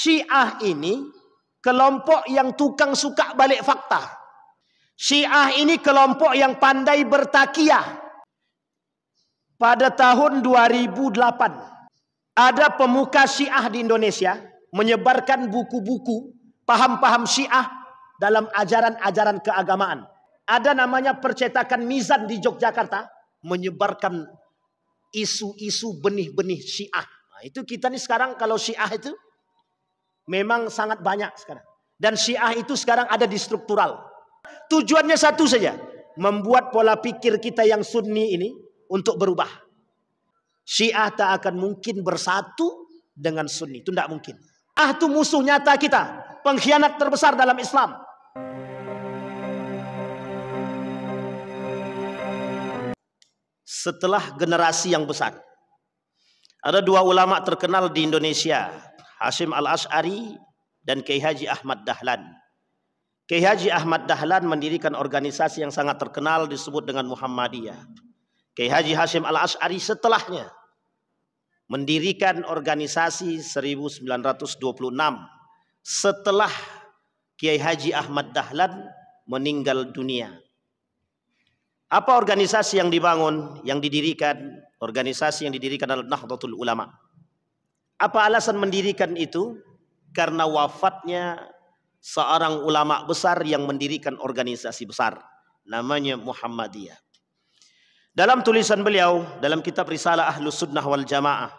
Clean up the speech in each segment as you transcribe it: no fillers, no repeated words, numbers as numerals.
Syiah ini kelompok yang tukang suka balik fakta. Syiah ini kelompok yang pandai bertakiyah. Pada tahun 2008 ada pemuka Syiah di Indonesia menyebarkan buku-buku paham-paham Syiah dalam ajaran-ajaran keagamaan. Ada namanya percetakan Mizan di Yogyakarta menyebarkan isu-isu benih-benih Syiah. Nah, itu kita nih sekarang kalau Syiah itu memang sangat banyak sekarang. Dan Syiah itu sekarang ada di struktural. Tujuannya satu saja, membuat pola pikir kita yang Sunni ini untuk berubah. Syiah tak akan mungkin bersatu dengan Sunni, itu tidak mungkin. Itu musuh nyata kita, pengkhianat terbesar dalam Islam. Setelah generasi yang besar, ada dua ulama terkenal di Indonesia, Hasyim Al-Asy'ari dan Kiai Haji Ahmad Dahlan. Kiai Haji Ahmad Dahlan mendirikan organisasi yang sangat terkenal disebut dengan Muhammadiyah. Kiai Haji Hasyim Al-Asy'ari setelahnya mendirikan organisasi 1926 setelah Kiai Haji Ahmad Dahlan meninggal dunia. Apa organisasi yang dibangun, yang didirikan? Organisasi yang didirikan adalah Nahdlatul Ulama. Apa alasan mendirikan itu? Karena wafatnya seorang ulama besar yang mendirikan organisasi besar, namanya Muhammadiyah. Dalam tulisan beliau, dalam kitab Risalah Ahlus Sunnah wal Jamaah,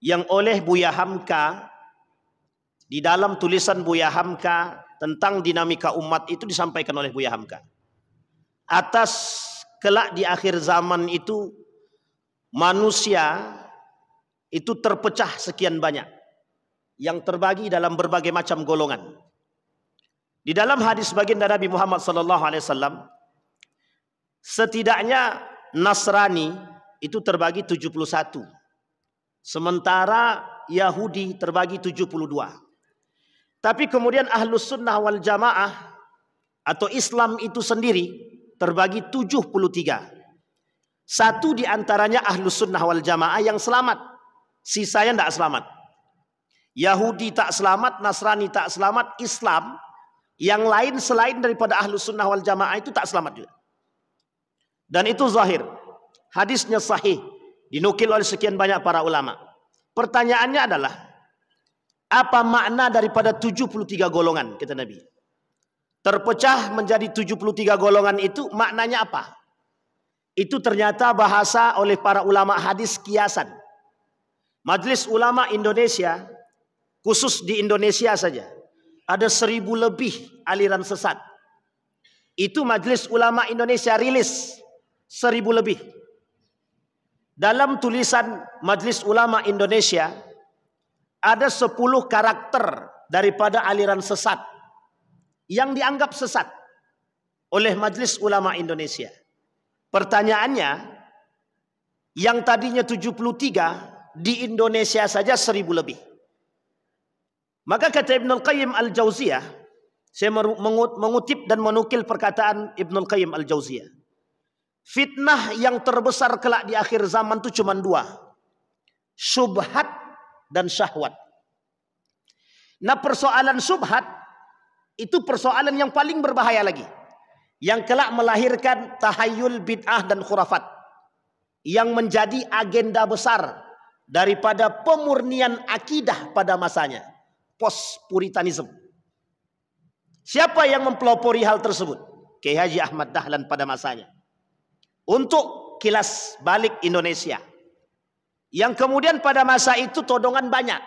yang oleh Buya Hamka, di dalam tulisan Buya Hamka tentang dinamika umat itu disampaikan oleh Buya Hamka. Atas kelak di akhir zaman itu manusia itu terpecah sekian banyak, yang terbagi dalam berbagai macam golongan. Di dalam hadis baginda Nabi Muhammad SAW, setidaknya Nasrani itu terbagi 71, sementara Yahudi terbagi 72. Tapi kemudian Ahlus Sunnah wal Jamaah atau Islam itu sendiri terbagi 73. Satu di antaranya Ahlus Sunnah wal Jamaah yang selamat, sisanya tidak selamat. Yahudi tak selamat, Nasrani tak selamat, Islam yang lain selain daripada Ahlus Sunnah wal Jamaah itu tak selamat juga. Dan itu zahir, hadisnya sahih, dinukil oleh sekian banyak para ulama. Pertanyaannya adalah, apa makna daripada 73 golongan, kata Nabi? Terpecah menjadi 73 golongan itu maknanya apa? Itu ternyata bahasa oleh para ulama hadis kiasan. Majelis Ulama Indonesia, khusus di Indonesia saja, ada 1000 lebih aliran sesat. Itu Majelis Ulama Indonesia rilis 1000 lebih. Dalam tulisan Majelis Ulama Indonesia ada 10 karakter daripada aliran sesat yang dianggap sesat oleh Majelis Ulama Indonesia. Pertanyaannya, yang tadinya 73 di Indonesia saja 1000 lebih. Maka kata Ibnul Qayyim Al-Jauziyah, saya mengutip dan menukil perkataan Ibnul Qayyim Al-Jauziyah, fitnah yang terbesar kelak di akhir zaman itu cuma 2, syubhat dan syahwat. Nah, persoalan syubhat itu persoalan yang paling berbahaya lagi, yang kelak melahirkan tahayul bid'ah dan khurafat, yang menjadi agenda besar daripada pemurnian akidah pada masanya, post-puritanism. Siapa yang mempelopori hal tersebut? Kiai Haji Ahmad Dahlan pada masanya. Untuk kilas balik Indonesia, yang kemudian pada masa itu todongan banyak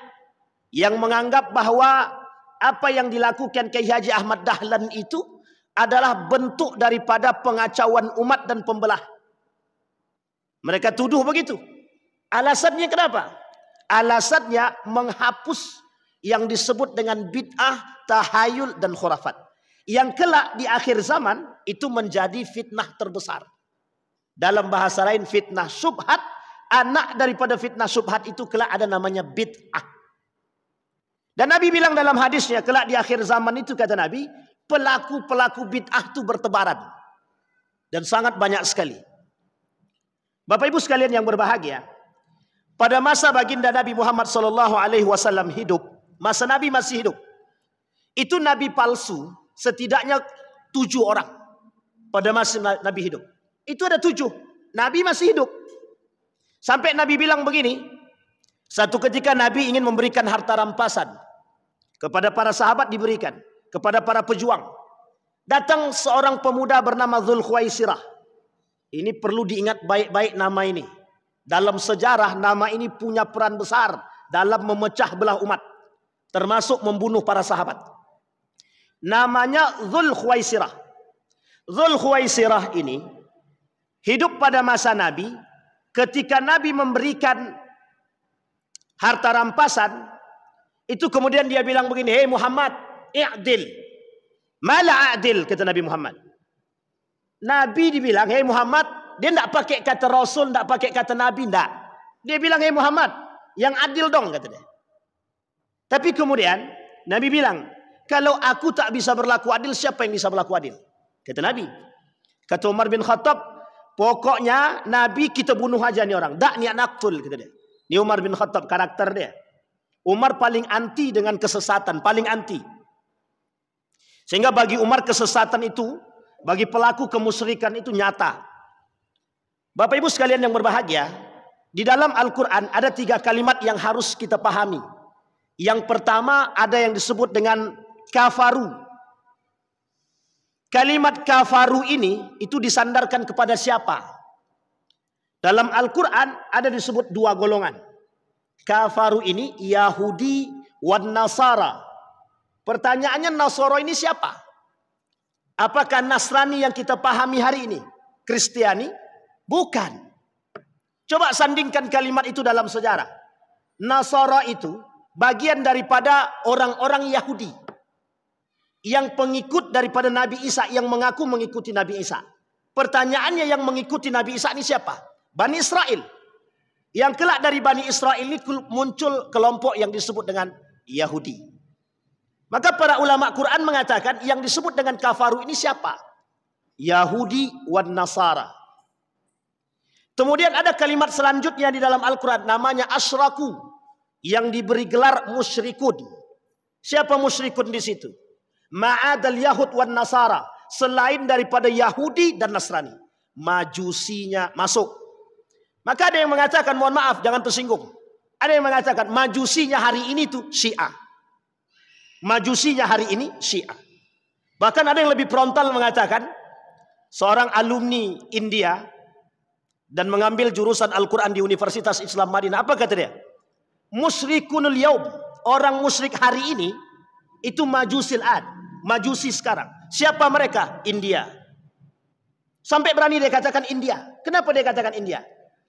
yang menganggap bahwa apa yang dilakukan Kiai Haji Ahmad Dahlan itu adalah bentuk daripada pengacauan umat dan pembelah. Mereka tuduh begitu. Alasannya kenapa? Alasannya menghapus yang disebut dengan bid'ah, tahayul dan khurafat, yang kelak di akhir zaman itu menjadi fitnah terbesar. Dalam bahasa lain fitnah syubhat. Anak daripada fitnah syubhat itu kelak ada namanya bid'ah. Dan Nabi bilang dalam hadisnya, kelak di akhir zaman itu, kata Nabi, pelaku-pelaku bid'ah itu bertebaran. Dan sangat banyak sekali. Bapak Ibu sekalian yang berbahagia, pada masa baginda Nabi Muhammad SAW hidup, Masa Nabi masih hidup. Itu nabi palsu setidaknya 7 orang pada masa Nabi hidup. Itu ada 7. Nabi masih hidup. Sampai Nabi bilang begini, satu ketika Nabi ingin memberikan harta rampasan kepada para sahabat, diberikan kepada para pejuang. Datang seorang pemuda bernama Dzulkhuwaisirah. Ini perlu diingat baik-baik nama ini. Dalam sejarah nama ini punya peran besar dalam memecah belah umat, termasuk membunuh para sahabat. Namanya Dzulkhuwaisirah. Dzulkhuwaisirah ini hidup pada masa Nabi. Ketika Nabi memberikan harta rampasan, itu kemudian dia bilang begini, "Hei Muhammad, i'dil." "Mala a'dil," kata Nabi Muhammad. Nabi dibilang, "Hei Muhammad," dia tidak pakai kata Rasul, tidak pakai kata Nabi, tidak. Dia bilang, "Hei Muhammad, yang adil dong," kata dia. Tapi kemudian Nabi bilang, "Kalau aku tak bisa berlaku adil, siapa yang bisa berlaku adil?" Kata Nabi. Kata Umar bin Khattab, "Pokoknya Nabi kita bunuh aja nih orang. Dak niat naktul," kata dia. Ini Umar bin Khattab, karakter dia. Umar paling anti dengan kesesatan, paling anti. Sehingga bagi Umar kesesatan itu, bagi pelaku kemusyrikan itu nyata. Bapak Ibu sekalian yang berbahagia, di dalam Al-Quran ada 3 kalimat yang harus kita pahami. Yang pertama ada yang disebut dengan kafaru. Kalimat kafaru ini itu disandarkan kepada siapa? Dalam Al-Quran ada disebut 2 golongan. Kafaru ini Yahudi wan Nasara. Pertanyaannya, Nasara ini siapa? Apakah Nasrani yang kita pahami hari ini? Kristiani? Bukan. Coba sandingkan kalimat itu dalam sejarah. Nasara itu bagian daripada orang-orang Yahudi yang pengikut daripada Nabi Isa, yang mengaku mengikuti Nabi Isa. Pertanyaannya, yang mengikuti Nabi Isa ini siapa? Bani Israel. Yang kelak dari Bani Israel ini muncul kelompok yang disebut dengan Yahudi. Maka para ulama Quran mengatakan yang disebut dengan kafaru ini siapa? Yahudi wan Nasara. Kemudian ada kalimat selanjutnya di dalam Al-Quran, namanya asyraku, yang diberi gelar musyrikun. Siapa musyrikun di situ? Ma'adal Yahud wan Nasara, selain daripada Yahudi dan Nasrani. Majusinya masuk. Maka ada yang mengatakan, mohon maaf jangan tersinggung, ada yang mengatakan majusinya hari ini itu Syiah. Majusinya hari ini Syiah. Bahkan ada yang lebih frontal mengatakan, seorang alumni India dan mengambil jurusan Al-Quran di Universitas Islam Madinah, apa kata dia? Musyrikunul yaum, orang musyrik hari ini itu majusil ad, majusi sekarang. Siapa mereka? India. Sampai berani dia katakan India. Kenapa dia katakan India?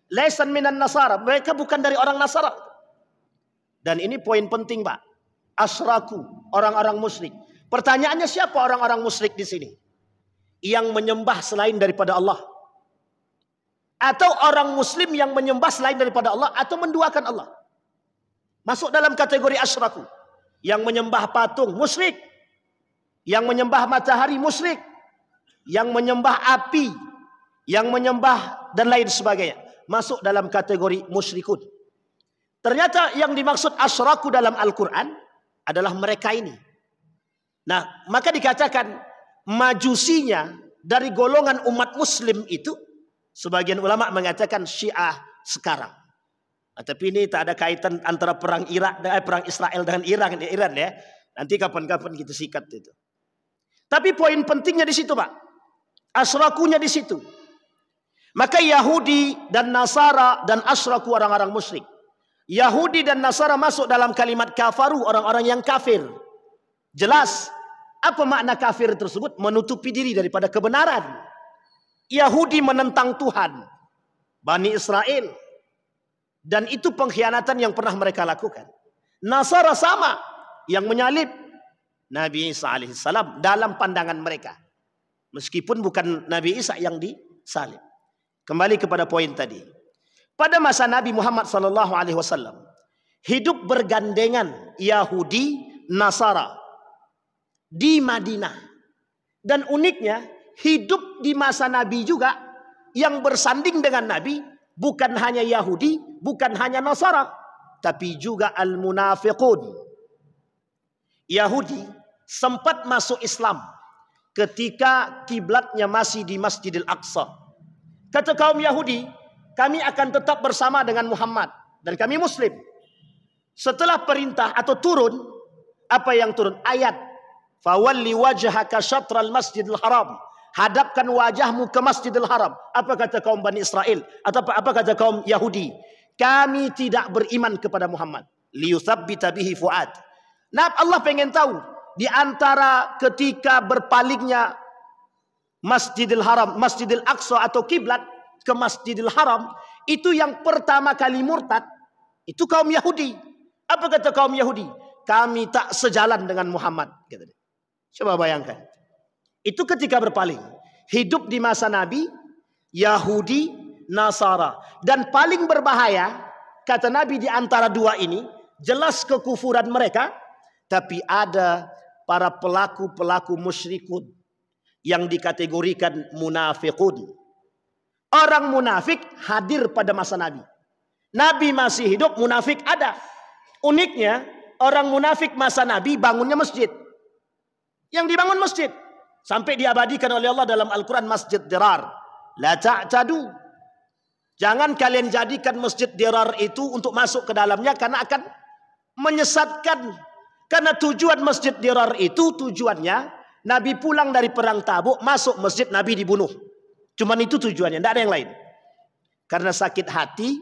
Laisan minan Nasara, mereka bukan dari orang Nasara. Dan ini poin penting, Pak. Asyraku, orang-orang musyrik. Pertanyaannya, siapa orang-orang musyrik di sini? Yang menyembah selain daripada Allah. Atau orang muslim yang menyembah selain daripada Allah, atau menduakan Allah. Masuk dalam kategori asyraku. Yang menyembah patung, musyrik. Yang menyembah matahari, musyrik. Yang menyembah api, yang menyembah dan lain sebagainya, masuk dalam kategori musyrikun. Ternyata yang dimaksud asyraku dalam Al-Quran adalah mereka ini. Nah, maka dikatakan majusinya dari golongan umat muslim itu, sebagian ulama mengatakan Syiah sekarang. Nah, tapi ini tak ada kaitan antara perang perang Israel dengan Iran ya. Nanti kapan-kapan kita sikat itu. Tapi poin pentingnya di situ, Pak. Asyrakunya di situ. Maka Yahudi dan Nasara dan asyraku, orang-orang musyrik. Yahudi dan Nasara masuk dalam kalimat kafaru, orang-orang yang kafir. Jelas apa makna kafir tersebut? Menutupi diri daripada kebenaran. Yahudi menentang Tuhan, Bani Israel, dan itu pengkhianatan yang pernah mereka lakukan. Nasara sama, yang menyalib Nabi Isa alaihissalam dalam pandangan mereka, meskipun bukan Nabi Isa yang disalib. Kembali kepada poin tadi. Pada masa Nabi Muhammad SAW hidup bergandengan Yahudi, Nasara di Madinah. Dan uniknya, hidup di masa Nabi juga yang bersanding dengan Nabi bukan hanya Yahudi, bukan hanya Nasara, tapi juga al-munafiqun. Yahudi sempat masuk Islam ketika kiblatnya masih di Masjidil Aqsa. Kata kaum Yahudi, kami akan tetap bersama dengan Muhammad dan kami Muslim. Setelah perintah atau turun, apa yang turun? Ayat, fawalli wajhaka syatral Masjidil Haram. Hadapkan wajahmu ke Masjidil Haram. Apa kata kaum Bani Israel? Atau apa kata kaum Yahudi? Kami tidak beriman kepada Muhammad. Liyuthabbita bihi fuad. Nah, Allah pengen tahu di antara ketika berpalingnya Masjidil Haram, Masjidil Aqsa atau kiblat ke Masjidil Haram, itu yang pertama kali murtad itu kaum Yahudi. Apa kata kaum Yahudi? Kami tak sejalan dengan Muhammad. Coba bayangkan. Itu ketika berpaling. Hidup di masa Nabi, Yahudi, Nasara. Dan paling berbahaya, kata Nabi di antara dua ini, jelas kekufuran mereka, tapi ada para pelaku-pelaku musyrikun yang dikategorikan munafiqun. Orang munafik hadir pada masa Nabi. Nabi masih hidup, munafik ada. Uniknya, orang munafik masa Nabi bangunnya masjid. Yang dibangun masjid. Sampai diabadikan oleh Allah dalam Al-Quran, Masjid Dirar. La ta'tadu. Jangan kalian jadikan Masjid Dirar itu untuk masuk ke dalamnya, karena akan menyesatkan. Karena tujuan Masjid Dirar itu, tujuannya Nabi pulang dari perang Tabuk, masuk masjid, Nabi dibunuh. Cuman itu tujuannya, tidak ada yang lain. Karena sakit hati,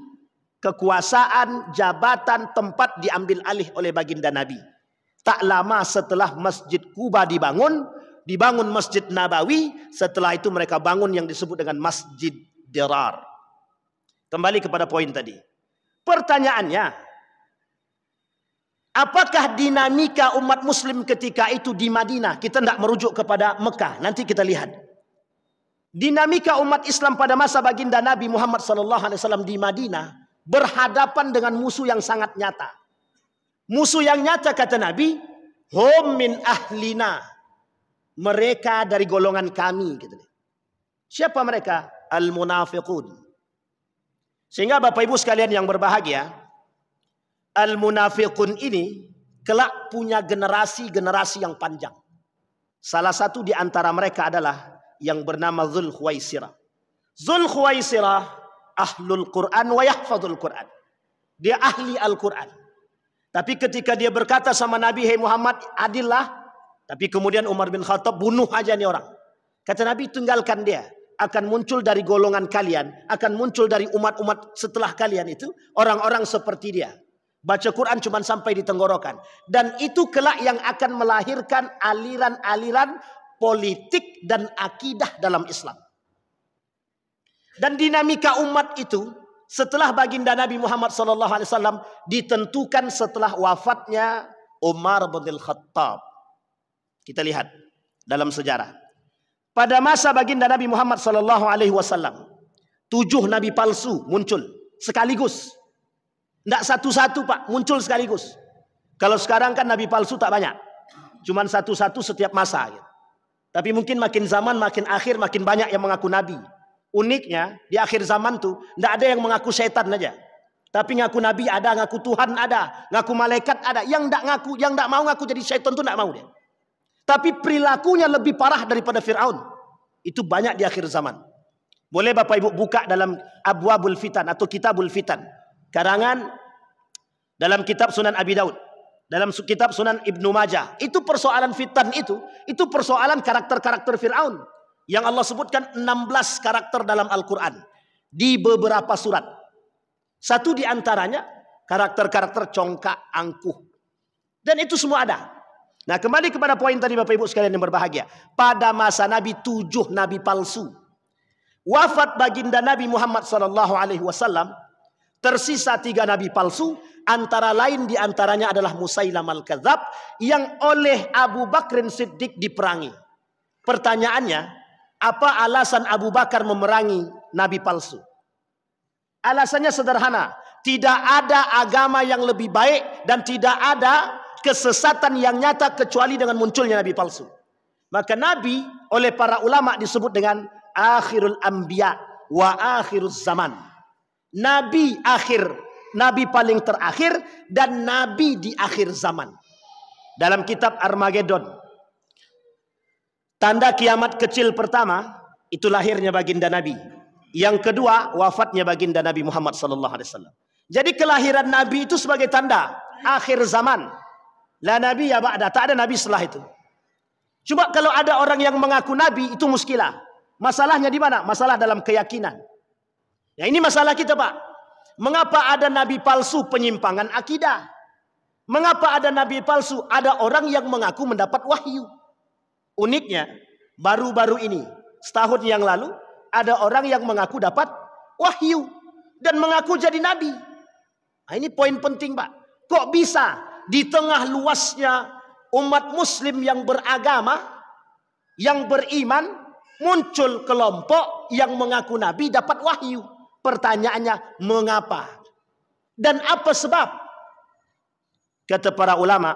kekuasaan, jabatan, tempat diambil alih oleh baginda Nabi. Tak lama setelah Masjid Kuba dibangun Masjid Nabawi, setelah itu mereka bangun yang disebut dengan Masjid Dirar. Kembali kepada poin tadi. Pertanyaannya, apakah dinamika umat muslim ketika itu di Madinah? Kita tidak merujuk kepada Mekah, nanti kita lihat. Dinamika umat Islam pada masa baginda Nabi Muhammad SAW di Madinah berhadapan dengan musuh yang sangat nyata. Musuh yang nyata kata Nabi, hum min ahlina. Mereka dari golongan kami. Gitu. Siapa mereka? Al-munafiqun. Sehingga Bapak Ibu sekalian yang berbahagia, al-munafiqun ini kelak punya generasi-generasi yang panjang. Salah satu di antara mereka adalah yang bernama Dzul Khuwaisirah. Dzul Khuwaisirah ahlul Quran wa yahfadzul Quran. Dia ahli Al-Quran. Tapi ketika dia berkata sama Nabi, "Hei Muhammad, adillah." Tapi kemudian Umar bin Khattab, bunuh aja nih orang. Kata Nabi, tinggalkan dia. Akan muncul dari golongan kalian, akan muncul dari umat-umat setelah kalian itu orang-orang seperti dia. Baca Quran cuma sampai di tenggorokan. Dan itu kelak yang akan melahirkan aliran-aliran politik dan akidah dalam Islam. Dan dinamika umat itu setelah baginda Nabi Muhammad SAW ditentukan setelah wafatnya Umar bin Khattab. Kita lihat dalam sejarah. Pada masa baginda Nabi Muhammad SAW, 7 nabi palsu muncul sekaligus. Tidak satu-satu Pak, muncul sekaligus. Kalau sekarang kan nabi palsu tak banyak. Cuman satu-satu setiap masa. Gitu. Tapi mungkin makin zaman, makin akhir, makin banyak yang mengaku nabi. Uniknya, di akhir zaman tuh, tidak ada yang mengaku setan aja. Tapi ngaku nabi ada, ngaku Tuhan ada, ngaku malaikat ada. Yang tidak mau ngaku jadi setan tuh tidak mau dia. Tapi perilakunya lebih parah daripada Fir'aun. Itu banyak di akhir zaman. Boleh Bapak Ibu buka dalam Abwabul Fitan atau Kitabul Fitan. Karangan dalam kitab Sunan Abi Daud. Dalam kitab Sunan Ibnu Majah. Itu persoalan fitan itu persoalan karakter-karakter Fir'aun. Yang Allah sebutkan 16 karakter dalam Al-Quran. Di beberapa surat. Satu di antaranya karakter-karakter congkak, angkuh. Dan itu semua ada. Nah, kembali kepada poin tadi Bapak Ibu sekalian yang berbahagia. Pada masa Nabi 7 nabi palsu. Wafat baginda Nabi Muhammad SAW, tersisa 3 nabi palsu. Antara lain di antaranya adalah Musailam al-Kadzab yang oleh Abu Bakr Siddiq diperangi. Pertanyaannya, apa alasan Abu Bakar memerangi nabi palsu? Alasannya sederhana. Tidak ada agama yang lebih baik dan tidak ada kesesatan yang nyata kecuali dengan munculnya nabi palsu. Maka nabi oleh para ulama disebut dengan akhirul anbiya wa akhiruz zaman. Nabi paling terakhir dan nabi di akhir zaman. dalam kitab Armageddon. Tanda kiamat kecil pertama itu lahirnya baginda Nabi. Yang kedua wafatnya baginda Nabi Muhammad SAW. Jadi kelahiran Nabi itu sebagai tanda akhir zaman. La Nabi ya ba'da, tak ada Nabi setelah itu. Coba kalau ada orang yang mengaku Nabi, itu muskilah. Masalahnya di mana? Masalah dalam keyakinan. Ya ini masalah kita, Pak. Mengapa ada Nabi palsu? Penyimpangan akidah. Mengapa ada Nabi palsu? Ada orang yang mengaku mendapat wahyu. Uniknya, baru-baru ini, setahun yang lalu, ada orang yang mengaku dapat wahyu. Dan mengaku jadi Nabi. Nah, ini poin penting, Pak. Kok bisa di tengah luasnya umat muslim yang beragama, yang beriman, muncul kelompok yang mengaku Nabi dapat wahyu? Pertanyaannya, mengapa? Dan apa sebab? Kata para ulama,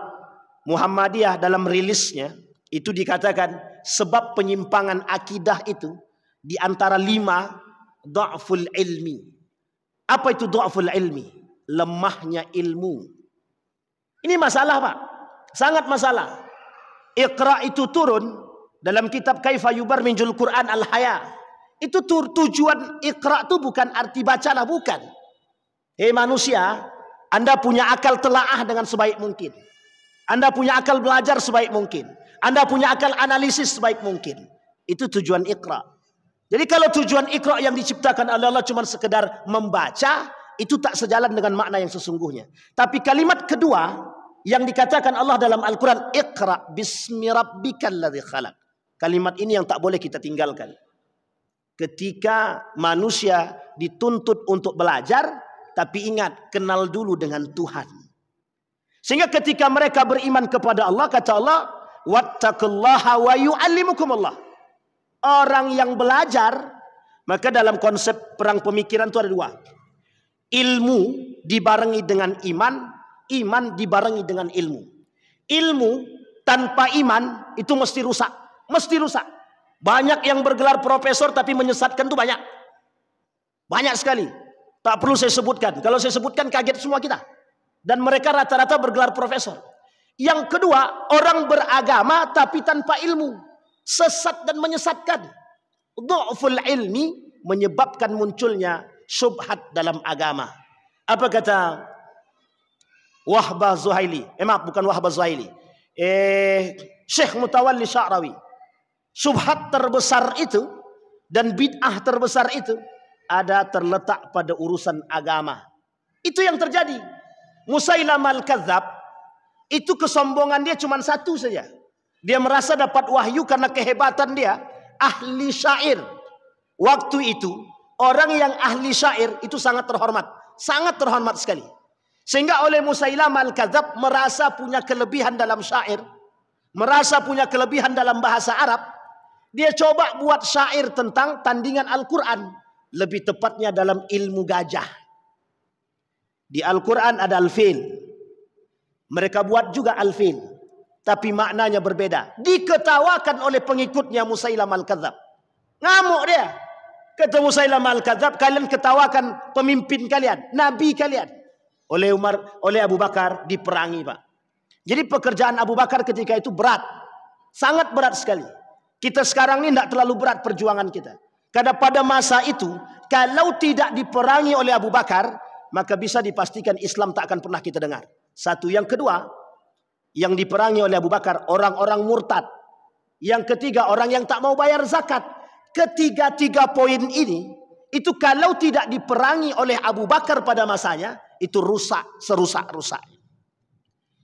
Muhammadiyah dalam rilisnya, itu dikatakan sebab penyimpangan akidah itu di antara 5 dha'ful ilmi. Apa itu dha'ful ilmi? Lemahnya ilmu. Ini masalah, Pak. Sangat masalah. Iqra itu turun dalam kitab Kaifa Yubarrijul Quran Al-Haya. Itu tujuan Iqra itu bukan arti bacalah, bukan. Hei manusia, Anda punya akal telaah dengan sebaik mungkin. Anda punya akal belajar sebaik mungkin. Anda punya akal analisis sebaik mungkin. Itu tujuan Iqra. Jadi kalau tujuan Iqra yang diciptakan oleh Allah cuma sekedar membaca, itu tak sejalan dengan makna yang sesungguhnya. Tapi kalimat kedua yang dikatakan Allah dalam Al-Quran, Iqra bismi rabbikal ladzi khalaq. Kalimat ini yang tak boleh kita tinggalkan. Ketika manusia dituntut untuk belajar, tapi ingat, kenal dulu dengan Tuhan. Sehingga ketika mereka beriman kepada Allah, kata Allah, wattaqullaha wa yu'allimukumullah. Orang yang belajar, maka dalam konsep perang pemikiran itu ada 2. Ilmu dibarengi dengan iman, iman dibarengi dengan ilmu. Ilmu tanpa iman itu mesti rusak, mesti rusak. Banyak yang bergelar profesor tapi menyesatkan itu banyak. Banyak sekali. Tak perlu saya sebutkan. Kalau saya sebutkan kaget semua kita. Dan mereka rata-rata bergelar profesor. Yang kedua, orang beragama tapi tanpa ilmu. Sesat dan menyesatkan. Dha'ful ilmi menyebabkan munculnya syubhat dalam agama. Apa kata Wahbah Zuhaili? Maaf, bukan Wahbah Zuhaili. Syekh Mutawalli Sya'rawi. Syubhat terbesar itu dan bid'ah terbesar itu ada terletak pada urusan agama. Itu yang terjadi. Musailamah al-Kadzab itu kesombongan dia cuma satu saja. Dia merasa dapat wahyu karena kehebatan dia ahli syair. Waktu itu orang yang ahli syair itu sangat terhormat sekali. Sehingga oleh Musailamah al-Kadzab merasa punya kelebihan dalam syair, merasa punya kelebihan dalam bahasa Arab. Dia coba buat syair tentang tandingan Al-Quran. Lebih tepatnya dalam ilmu gajah. Di Al-Quran ada al-fil. Mereka buat juga al-fil. Tapi maknanya berbeda. Diketawakan oleh pengikutnya Musailamah al-Kadzab. Ngamuk dia. Kata Musailamah al-Kadzab, kalian ketawakan pemimpin kalian, nabi kalian. Oleh Abu Bakar diperangi, Pak. Jadi pekerjaan Abu Bakar ketika itu berat. Sangat berat sekali. Kita sekarang ini tidak terlalu berat perjuangan kita. Karena pada masa itu, kalau tidak diperangi oleh Abu Bakar, maka bisa dipastikan Islam tak akan pernah kita dengar. Satu. Yang kedua, yang diperangi oleh Abu Bakar, orang-orang murtad. Yang ketiga, orang yang tak mau bayar zakat. Ketiga-tiga poin ini, itu kalau tidak diperangi oleh Abu Bakar pada masanya, itu rusak, serusak-rusaknya.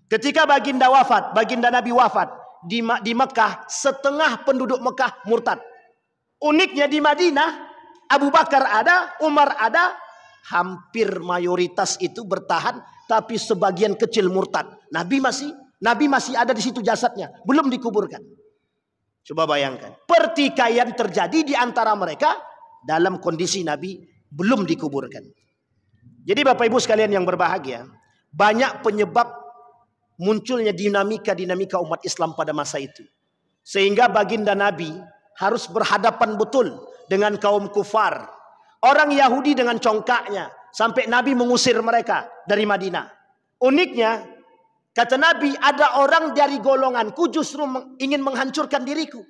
Ketika baginda Nabi wafat, di Mekah, setengah penduduk Mekah murtad. Uniknya di Madinah, Abu Bakar ada, Umar ada, hampir mayoritas itu bertahan, tapi sebagian kecil murtad. Nabi masih ada di situ jasadnya, belum dikuburkan. Coba bayangkan, pertikaian terjadi di antara mereka dalam kondisi Nabi belum dikuburkan. Jadi Bapak Ibu sekalian yang berbahagia, banyak penyebab munculnya dinamika umat Islam pada masa itu. Sehingga baginda Nabi harus berhadapan betul dengan kaum kufar. Orang Yahudi dengan congkaknya. Sampai Nabi mengusir mereka dari Madinah. Uniknya, Kata Nabi, ada orang dari golonganku justru ingin menghancurkan diriku.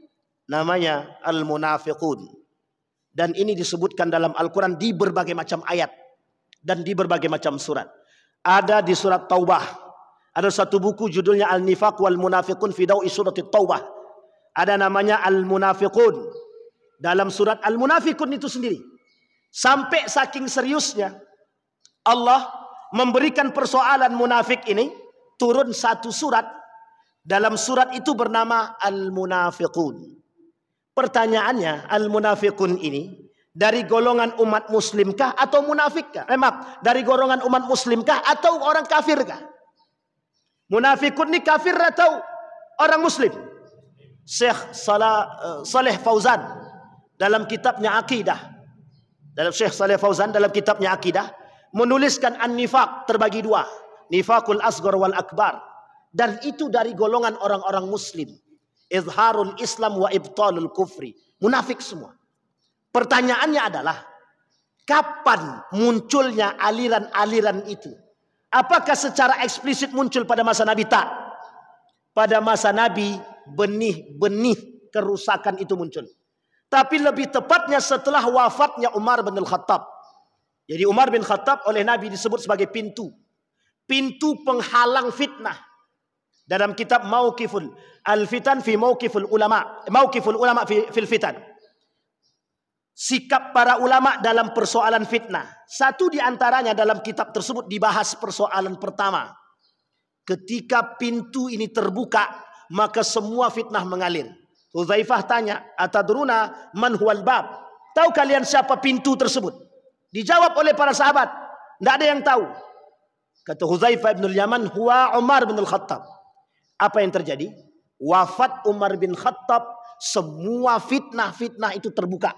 Namanya al-munafiqun. Dan ini disebutkan dalam Al-Quran di berbagai macam ayat. Dan di berbagai macam surat. Ada di surat Taubah. Ada satu buku judulnya Al-Nifaq wal Munafiqun fi Dawi Surat Taubah. Ada namanya Al-Munafiqun. Dalam surat Al-Munafiqun itu sendiri. Sampai saking seriusnya Allah memberikan persoalan munafik ini, turun satu surat. Dalam surat itu bernama Al-Munafiqun. Pertanyaannya, Al-Munafiqun ini dari golongan umat muslimkah atau munafikkah? Dari golongan umat muslimkah atau orang kafirkah? Munafiqun ini kafir atau orang muslim? Syekh Saleh Fauzan dalam kitabnya Aqidah. Syekh Saleh Fauzan dalam kitabnya Aqidah menuliskan an-nifaq terbagi dua. Nifaqul asghar wal akbar. Dan itu dari golongan orang-orang muslim. Izharul Islam wa ibtalul kufri. Munafik semua. Pertanyaannya adalah, kapan munculnya aliran-aliran itu? Apakah secara eksplisit muncul pada masa Nabi? Tak. Pada masa Nabi, benih-benih kerusakan itu muncul. Tapi lebih tepatnya setelah wafatnya Umar bin Khattab. Jadi Umar bin Khattab oleh Nabi disebut sebagai pintu. Pintu penghalang fitnah. Dalam kitab Mauqiful Al-Fitan fi Mauqiful Ulama. Mauqiful Ulama fil Fitan. Sikap para ulama dalam persoalan fitnah. Satu di antaranya dalam kitab tersebut dibahas persoalan pertama. Ketika pintu ini terbuka, maka semua fitnah mengalir. Hudzaifah tanya, atadruna man huwal bab? Tahu kalian siapa pintu tersebut? Dijawab oleh para sahabat, tidak ada yang tahu. Kata Hudzaifah bin Yaman, huwa Umar bin Khattab. Apa yang terjadi? Wafat Umar bin Khattab, semua fitnah-fitnah itu terbuka.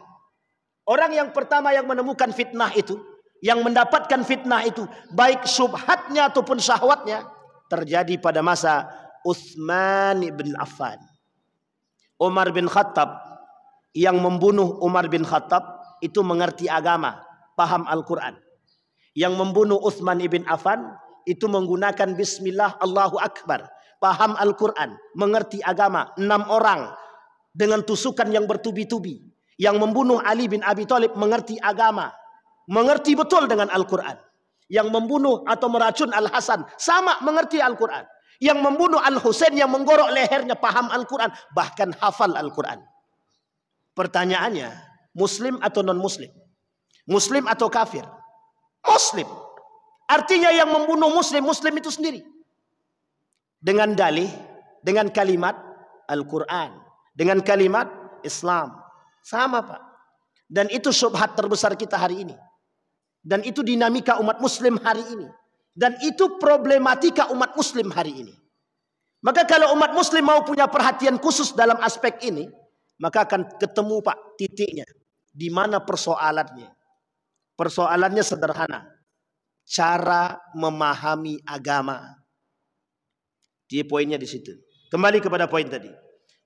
Orang yang pertama yang menemukan fitnah itu, yang mendapatkan fitnah itu, baik syubhatnya ataupun syahwatnya, terjadi pada masa Utsman bin Affan. Umar bin Khattab yang membunuh Umar bin Khattab itu mengerti agama, paham Al-Quran. Yang membunuh Utsman bin Affan itu menggunakan Bismillah Allahu Akbar, paham Al-Quran, mengerti agama. 6 orang dengan tusukan yang bertubi-tubi. Yang membunuh Ali bin Abi Thalib mengerti agama, mengerti betul dengan Al-Quran. Yang membunuh atau meracun Al-Hasan sama mengerti Al-Quran. Yang membunuh Al-Husain yang menggorok lehernya paham Al-Quran, bahkan hafal Al-Quran. Pertanyaannya, muslim atau non-muslim? Muslim atau kafir? Muslim. Artinya yang membunuh muslim, muslim itu sendiri. Dengan dalih, dengan kalimat Al-Quran, dengan kalimat Islam. Sama Pak. Dan itu syubhat terbesar kita hari ini. Dan itu dinamika umat muslim hari ini. Dan itu problematika umat muslim hari ini. Maka kalau umat muslim mau punya perhatian khusus dalam aspek ini, maka akan ketemu Pak titiknya. Di mana persoalannya? Persoalannya sederhana. Cara memahami agama. Dia poinnya di situ. Kembali kepada poin tadi.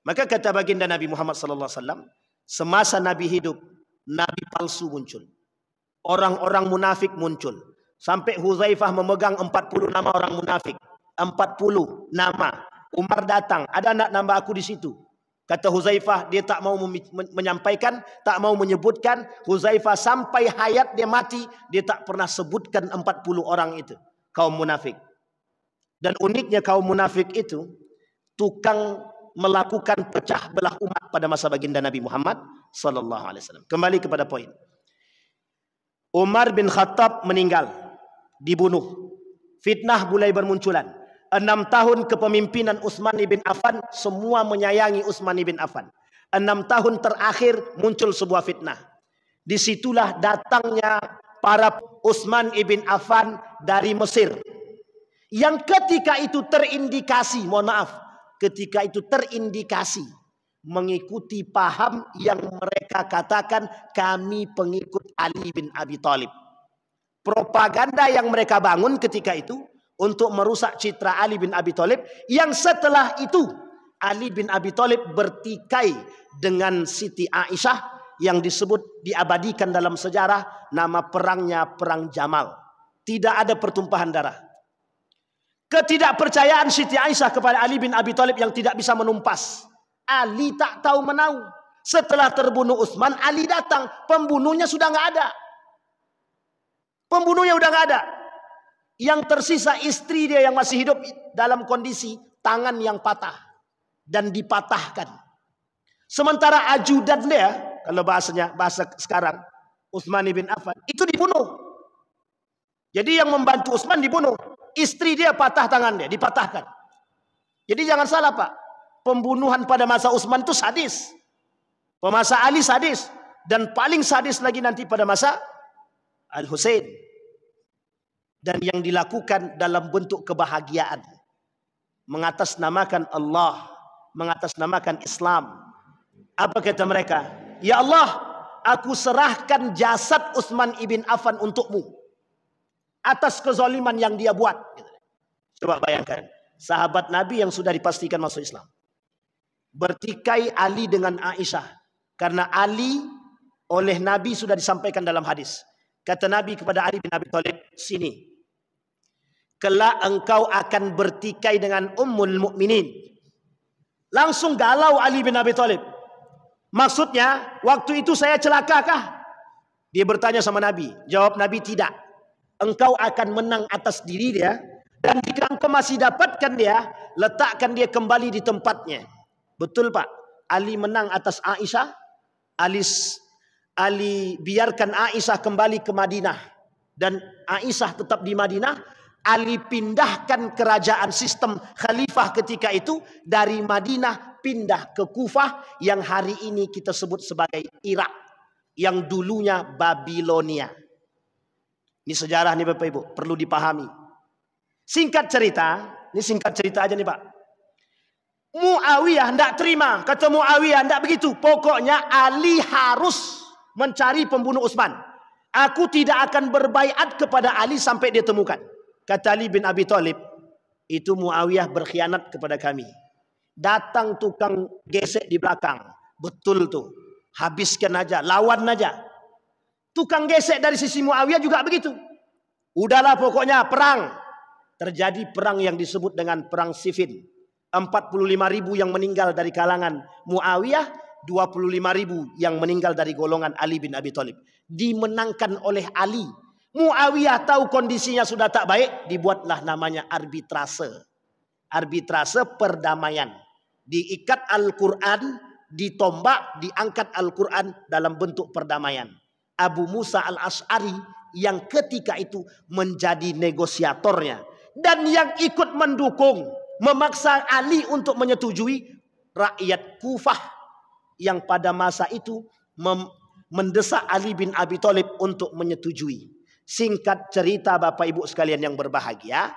Maka kata baginda Nabi Muhammad SAW, semasa Nabi hidup, Nabi palsu muncul. Orang-orang munafik muncul. Sampai Hudzaifah memegang 40 nama orang munafik. 40 nama. Umar datang, ada nak nambah aku di situ. Kata Hudzaifah, dia tak mau menyampaikan, tak mau menyebutkan. Hudzaifah sampai hayat dia mati, dia tak pernah sebutkan 40 orang itu. Kaum munafik. Dan uniknya kaum munafik itu tukang melakukan pecah belah umat pada masa baginda Nabi Muhammad SAW. Kembali kepada poin. Umar bin Khattab meninggal, dibunuh. Fitnah mulai bermunculan. 6 tahun kepemimpinan Utsman bin Affan, semua menyayangi Utsman bin Affan. 6 tahun terakhir muncul sebuah fitnah. Disitulah datangnya para Utsman bin Affan dari Mesir. Yang ketika itu terindikasi, mohon maaf, ketika itu terindikasi mengikuti paham yang mereka katakan kami pengikut Ali bin Abi Thalib. Propaganda yang mereka bangun ketika itu untuk merusak citra Ali bin Abi Thalib, yang setelah itu Ali bin Abi Thalib bertikai dengan Siti Aisyah yang disebut diabadikan dalam sejarah nama perangnya Perang Jamal. Tidak ada pertumpahan darah. Ketidakpercayaan Siti Aisyah kepada Ali bin Abi Thalib yang tidak bisa menumpas. Ali tak tahu menahu. Setelah terbunuh Utsman, Ali datang. Pembunuhnya sudah nggak ada. Pembunuhnya udah nggak ada. Yang tersisa istri dia yang masih hidup dalam kondisi tangan yang patah dan dipatahkan. Sementara ajudan dia, kalau bahasa sekarang, Utsman bin Affan, itu dibunuh. Jadi yang membantu Utsman dibunuh. Istri dia patah tangan dia, dipatahkan. Jadi jangan salah Pak. Pembunuhan pada masa Utsman itu sadis. Pada masa Ali sadis. Dan paling sadis lagi nanti pada masa Al-Husain. Dan yang dilakukan dalam bentuk kebahagiaan. Mengatasnamakan Allah. Mengatasnamakan Islam. Apa kata mereka? Ya Allah, aku serahkan jasad Utsman ibn Affan untukmu. Atas kezaliman yang dia buat. Coba bayangkan. Sahabat Nabi yang sudah dipastikan masuk Islam. Bertikai Ali dengan Aisyah. Karena Ali oleh Nabi sudah disampaikan dalam hadis. Kata Nabi kepada Ali bin Abi Thalib, sini. Kelak engkau akan bertikai dengan Ummul Mukminin. Langsung galau Ali bin Abi Thalib. Maksudnya, waktu itu saya celakakah? Dia bertanya sama Nabi. Jawab Nabi, tidak. Engkau akan menang atas diri dia. Dan jika engkau masih dapatkan dia, letakkan dia kembali di tempatnya. Betul Pak. Ali menang atas Aisyah. Ali biarkan Aisyah kembali ke Madinah. Dan Aisyah tetap di Madinah. Ali pindahkan kerajaan sistem khalifah ketika itu. Dari Madinah pindah ke Kufah. Yang hari ini kita sebut sebagai Irak. Yang dulunya Babilonia. Ini sejarah nih Bapak Ibu, perlu dipahami. Singkat cerita, ini singkat cerita aja nih Pak. Muawiyah tidak terima, kata Muawiyah tidak begitu. Pokoknya Ali harus mencari pembunuh Utsman. Aku tidak akan berbaiat kepada Ali sampai dia temukan. Kata Ali bin Abi Thalib, itu Muawiyah berkhianat kepada kami. Datang tukang gesek di belakang, betul tuh, habiskan aja, lawan aja. Tukang gesek dari sisi Muawiyah juga begitu. Udahlah pokoknya perang. Terjadi perang yang disebut dengan perang Siffin. 45.000 yang meninggal dari kalangan Muawiyah. 25.000 yang meninggal dari golongan Ali bin Abi Thalib. Dimenangkan oleh Ali. Muawiyah tahu kondisinya sudah tak baik. Dibuatlah namanya arbitrase. Arbitrase perdamaian. Diikat Al-Quran. Ditombak. Diangkat Al-Quran dalam bentuk perdamaian. Abu Musa al-Asy'ari yang ketika itu menjadi negosiatornya. Dan yang ikut mendukung, memaksa Ali untuk menyetujui, rakyat Kufah yang pada masa itu mendesak Ali bin Abi Thalib untuk menyetujui. Singkat cerita Bapak Ibu sekalian yang berbahagia,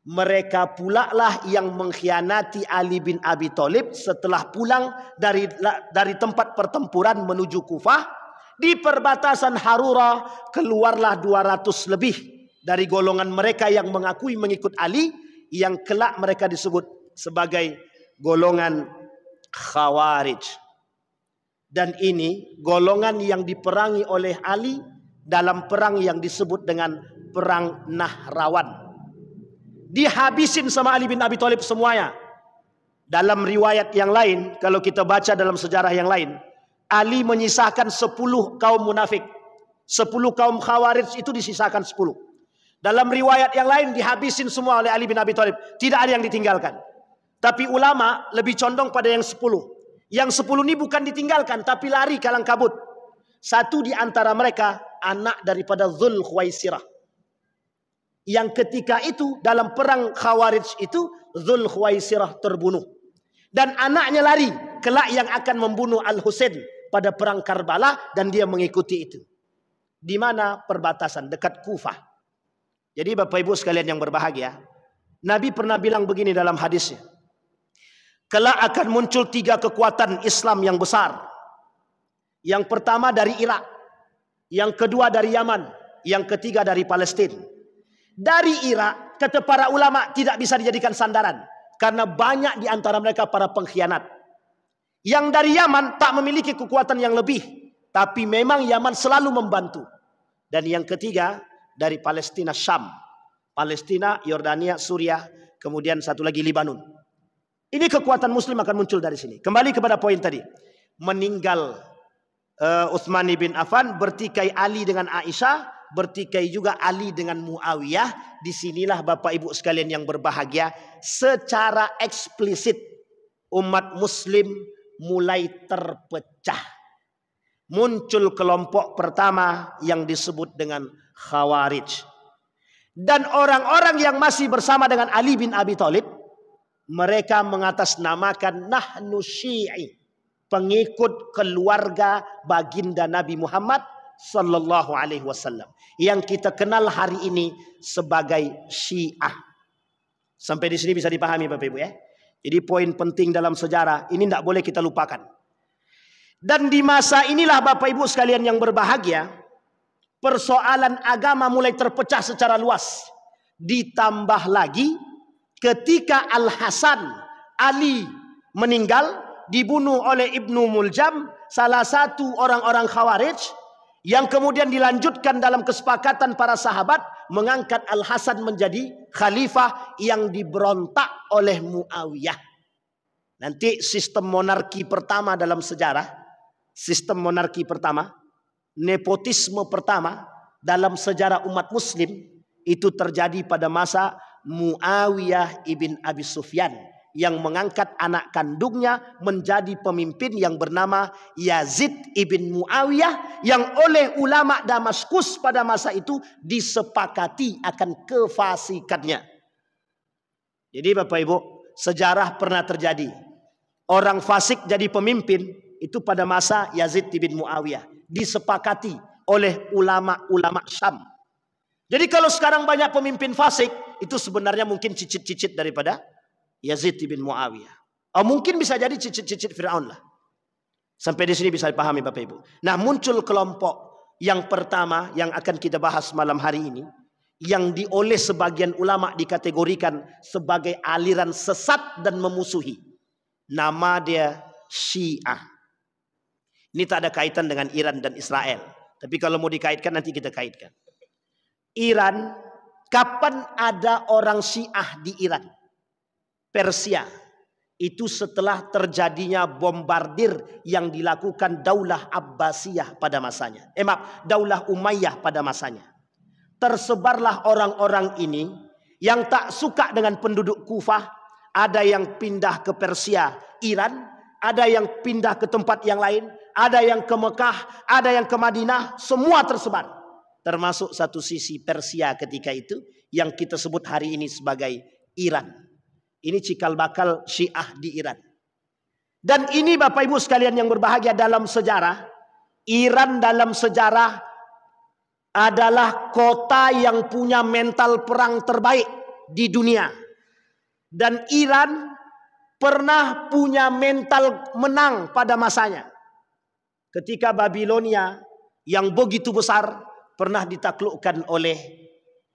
mereka pula lah yang mengkhianati Ali bin Abi Thalib setelah pulang dari tempat pertempuran menuju Kufah. Di perbatasan Harura keluarlah 200 lebih dari golongan mereka yang mengakui mengikut Ali, yang kelak mereka disebut sebagai golongan Khawarij. Dan ini golongan yang diperangi oleh Ali dalam perang yang disebut dengan perang Nahrawan. Dihabisin sama Ali bin Abi Thalib semuanya. Dalam riwayat yang lain, kalau kita baca dalam sejarah yang lain, Ali menyisakan 10 kaum munafik. 10 kaum Khawarij itu disisakan 10. Dalam riwayat yang lain dihabisin semua oleh Ali bin Abi Thalib. Tidak ada yang ditinggalkan. Tapi ulama lebih condong pada yang 10. Yang 10 ini bukan ditinggalkan, tapi lari kalang kabut. Satu di antara mereka anak daripada Dzul Khuwaisirah. Yang ketika itu dalam perang Khawarij itu Dzul Khuwaisirah terbunuh. Dan anaknya lari. Kelak yang akan membunuh Al-Husain pada perang Karbala, dan dia mengikuti itu. Di mana? Perbatasan dekat Kufah. Jadi Bapak Ibu sekalian yang berbahagia, Nabi pernah bilang begini dalam hadisnya. Kelak akan muncul 3 kekuatan Islam yang besar. Yang pertama dari Irak, yang kedua dari Yaman, yang ketiga dari Palestina. Dari Irak, kata para ulama, tidak bisa dijadikan sandaran karena banyak di antara mereka para pengkhianat. Yang dari Yaman tak memiliki kekuatan yang lebih, tapi memang Yaman selalu membantu. Dan yang ketiga dari Palestina, Syam. Palestina, Yordania, Suriah, kemudian satu lagi Libanon. Ini kekuatan Muslim akan muncul dari sini. Kembali kepada poin tadi. Meninggal Utsman bin Affan, bertikai Ali dengan Aisyah, bertikai juga Ali dengan Muawiyah. Disinilah Bapak Ibu sekalian yang berbahagia, secara eksplisit umat Muslim mulai terpecah. Muncul kelompok pertama yang disebut dengan Khawarij. Dan orang-orang yang masih bersama dengan Ali bin Abi Thalib, mereka mengatasnamakan nahnu syi'i, pengikut keluarga baginda Nabi Muhammad sallallahu alaihi wasallam, yang kita kenal hari ini sebagai Syiah. Sampai di sini bisa dipahami Bapak Ibu ya. Jadi poin penting dalam sejarah ini tidak boleh kita lupakan. Dan di masa inilah Bapak Ibu sekalian yang berbahagia, persoalan agama mulai terpecah secara luas. Ditambah lagi ketika Al-Hasan Ali meninggal, dibunuh oleh Ibnu Muljam, salah satu orang-orang Khawarij, yang kemudian dilanjutkan dalam kesepakatan para sahabat mengangkat Al-Hasan menjadi khalifah yang diberontak oleh Muawiyah. Nanti sistem monarki pertama dalam sejarah, sistem monarki pertama, nepotisme pertama dalam sejarah umat Muslim itu terjadi pada masa Muawiyah ibn Abi Sufyan, yang mengangkat anak kandungnya menjadi pemimpin yang bernama Yazid ibn Muawiyah, yang oleh ulama Damaskus pada masa itu disepakati akan kefasikannya. Jadi Bapak Ibu, sejarah pernah terjadi. Orang fasik jadi pemimpin itu pada masa Yazid ibn Muawiyah, disepakati oleh ulama-ulama Syam. Jadi kalau sekarang banyak pemimpin fasik, itu sebenarnya mungkin cicit-cicit daripada Yazid bin Muawiyah. Oh, mungkin bisa jadi cicit-cicit Fir'aun lah. Sampai di sini bisa dipahami Bapak Ibu. Nah, muncul kelompok yang pertama yang akan kita bahas malam hari ini, yang oleh sebagian ulama dikategorikan sebagai aliran sesat dan memusuhi. Nama dia Syiah. Ini tak ada kaitan dengan Iran dan Israel. Tapi kalau mau dikaitkan nanti kita kaitkan. Iran, kapan ada orang Syiah di Iran? Persia. Itu setelah terjadinya bombardir yang dilakukan Daulah Abbasiyah pada masanya. Daulah Umayyah pada masanya. Tersebarlah orang-orang ini yang tak suka dengan penduduk Kufah. Ada yang pindah ke Persia, Iran. Ada yang pindah ke tempat yang lain. Ada yang ke Mekah, ada yang ke Madinah. Semua tersebar. Termasuk satu sisi Persia ketika itu, yang kita sebut hari ini sebagai Iran. Ini cikal bakal Syiah di Iran. Dan ini Bapak Ibu sekalian yang berbahagia, dalam sejarah, Iran dalam sejarah adalah kota yang punya mental perang terbaik di dunia. Dan Iran pernah punya mental menang pada masanya. Ketika Babilonia yang begitu besar pernah ditaklukkan oleh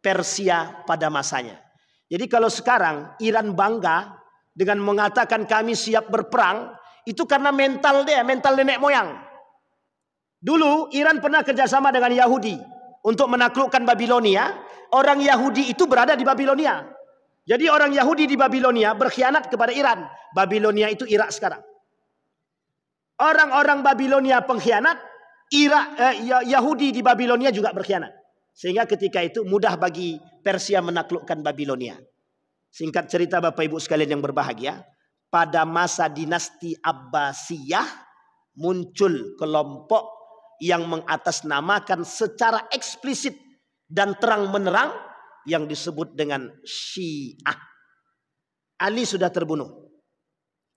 Persia pada masanya. Jadi kalau sekarang Iran bangga dengan mengatakan kami siap berperang, itu karena mental dia, mental nenek moyang. Dulu Iran pernah kerjasama dengan Yahudi untuk menaklukkan Babilonia. Orang Yahudi itu berada di Babilonia. Jadi orang Yahudi di Babilonia berkhianat kepada Iran. Babilonia itu Irak sekarang. Orang-orang Babilonia pengkhianat, Yahudi di Babilonia juga berkhianat. Sehingga ketika itu mudah bagi Persia menaklukkan Babilonia. Singkat cerita Bapak Ibu sekalian yang berbahagia, pada masa dinasti Abbasiyah muncul kelompok yang mengatasnamakan secara eksplisit dan terang-menerang yang disebut dengan Syiah. Ali sudah terbunuh.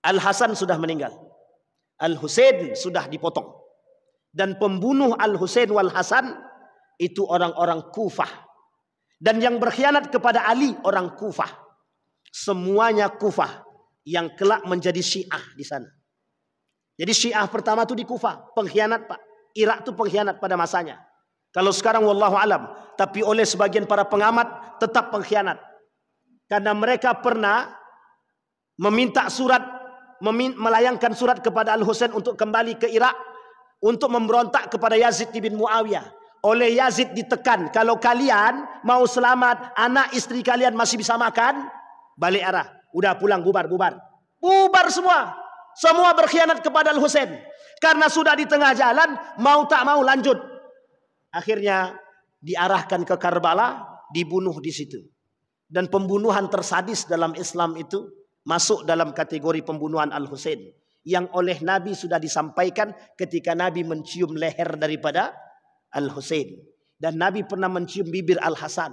Al-Hasan sudah meninggal. Al-Husain sudah dipotong. Dan pembunuh Al-Husain wal Hasan itu orang-orang Kufah. Dan yang berkhianat kepada Ali orang Kufah. Semuanya Kufah yang kelak menjadi Syiah di sana. Jadi Syiah pertama itu di Kufah, pengkhianat Pak. Irak itu pengkhianat pada masanya. Kalau sekarang wallahu alam, tapi oleh sebagian para pengamat tetap pengkhianat. Karena mereka pernah meminta surat, melayangkan surat kepada Al-Husain untuk kembali ke Irak, untuk memberontak kepada Yazid bin Muawiyah, oleh Yazid ditekan, kalau kalian mau selamat, anak istri kalian masih bisa makan, balik arah. Udah pulang, bubar. Bubar semua. Semua berkhianat kepada Al-Husain. Karena sudah di tengah jalan, mau tak mau lanjut. Akhirnya diarahkan ke Karbala, dibunuh di situ. Dan pembunuhan tersadis dalam Islam itu masuk dalam kategori pembunuhan Al-Husain. Yang oleh Nabi sudah disampaikan ketika Nabi mencium leher daripada Al-Husain. Dan Nabi pernah mencium bibir Al-Hasan.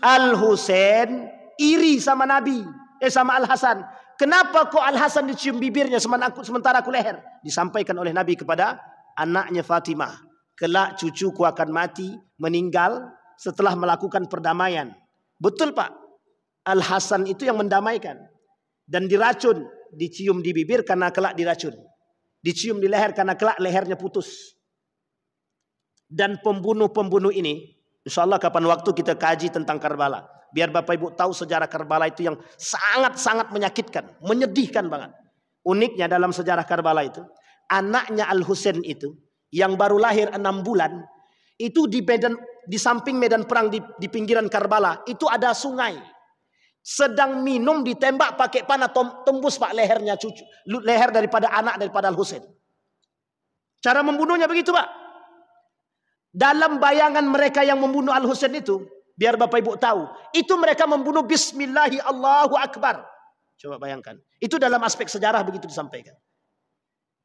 Al-Husain iri sama Nabi, sama Al-Hasan. Kenapa kok Al-Hasan dicium bibirnya sementara aku leher? Disampaikan oleh Nabi kepada anaknya Fatimah. Kelak cucuku akan mati, meninggal setelah melakukan perdamaian. Betul Pak, Al-Hasan itu yang mendamaikan. Dan diracun, dicium di bibir karena kelak diracun. Dicium di leher karena kelak lehernya putus. Dan pembunuh-pembunuh ini, insya Allah kapan waktu kita kaji tentang Karbala. Biar Bapak Ibu tahu sejarah Karbala itu yang sangat-sangat menyakitkan, menyedihkan banget. Uniknya dalam sejarah Karbala itu, anaknya Al-Husain itu, yang baru lahir 6 bulan, itu di samping medan perang di pinggiran Karbala, itu ada sungai. Sedang minum ditembak pakai panah, tembus Pak lehernya leher daripada anak daripada Al-Husain. Cara membunuhnya begitu Pak. Dalam bayangan mereka yang membunuh Al-Husain itu, biar Bapak Ibu tahu, itu mereka membunuh Bismillahi Allahu Akbar. Coba bayangkan. Itu dalam aspek sejarah begitu disampaikan.